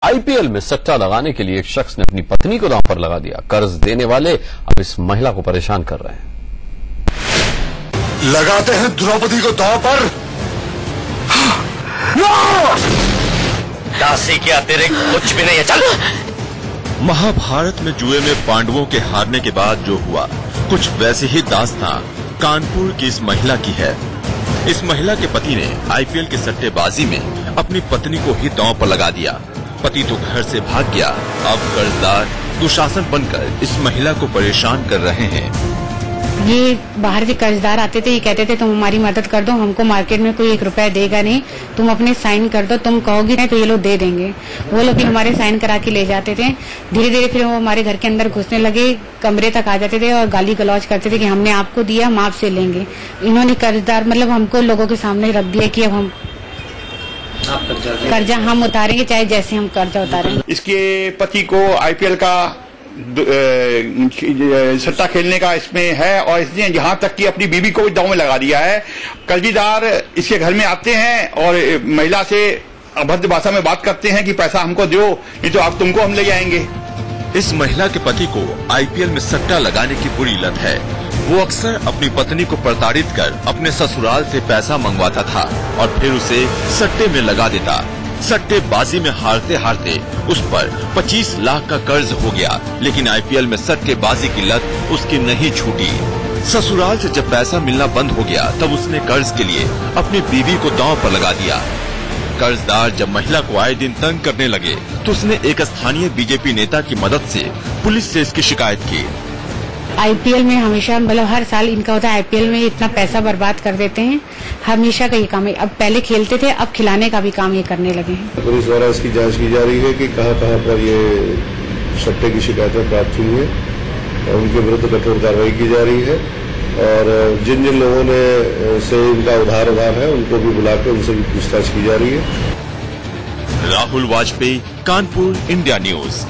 IPL में सट्टा लगाने के लिए एक शख्स ने अपनी पत्नी को दांव पर लगा दिया। कर्ज देने वाले अब इस महिला को परेशान कर रहे हैं। लगाते हैं द्रौपदी को दांव पर। दासी के अतिरिक्त कुछ भी नहीं है। चल। महाभारत में जुए में पांडवों के हारने के बाद जो हुआ, कुछ वैसे ही दास्तां कानपुर की इस महिला की है। इस महिला के पति ने आईपीएल के सट्टेबाजी में अपनी पत्नी को ही दांव पर लगा दिया। पति तो घर से भाग गया। अब कर्जदार दुशासन बनकर इस महिला को परेशान कर रहे हैं। ये बाहर से कर्जदार आते थे, ये कहते थे तुम हमारी मदद कर दो, हमको मार्केट में कोई 1 रुपया देगा नहीं, तुम अपने साइन कर दो, तुम कहोगी नहीं तो ये लोग दे देंगे। वो लोग भी हमारे साइन करा के ले जाते थे। धीरे धीरे फिर वो हमारे घर के अंदर घुसने लगे, कमरे तक आ जाते थे और गाली गलौज करते थे कि हमने आपको दिया, हम आपसे लेंगे। इन्होंने कर्जदार मतलब हमको लोगों के सामने रख दिया कि अब हम कर्जा हम उतारेंगे, चाहे जैसे हम कर्जा उतारेंगे। इसके पति को आईपीएल का सट्टा खेलने का इसमें है और इसने यहाँ तक कि अपनी बीवी को भी दांव में लगा दिया है। कर्जदार इसके घर में आते हैं और महिला से अभद्र भाषा में बात करते हैं कि पैसा हमको दो, नहीं तो अब तुमको हम ले जाएंगे। इस महिला के पति को आईपीएल में सट्टा लगाने की बुरी लत है। वो अक्सर अपनी पत्नी को प्रताड़ित कर अपने ससुराल से पैसा मंगवाता था और फिर उसे सट्टे में लगा देता। सट्टेबाजी में हारते हारते उस पर 25 लाख का कर्ज हो गया, लेकिन आईपीएल में सट्टेबाजी की लत उसकी नहीं छूटी। ससुराल से जब पैसा मिलना बंद हो गया तब उसने कर्ज के लिए अपनी बीवी को दांव पर लगा दिया। कर्जदार जब महिला को आए दिन तंग करने लगे तो उसने एक स्थानीय बीजेपी नेता की मदद से पुलिस से इसकी शिकायत की। आईपीएल में हमेशा मतलब हर साल इनका होता है, आईपीएल में इतना पैसा बर्बाद कर देते हैं, हमेशा का ये काम है। अब पहले खेलते थे, अब खिलाने का भी काम ये करने लगे हैं। पुलिस द्वारा इसकी जांच की जा रही है कि कहां पर ये सट्टे की शिकायतें प्राप्त हुई है और उनके विरुद्ध कठोर कार्रवाई की जा रही है और जिन जिन लोगों ने से इनका उधार है उनको भी बुलाकर उनसे भी पूछताछ की जा रही है। Rahul Vajpayee, Kanpur, India news.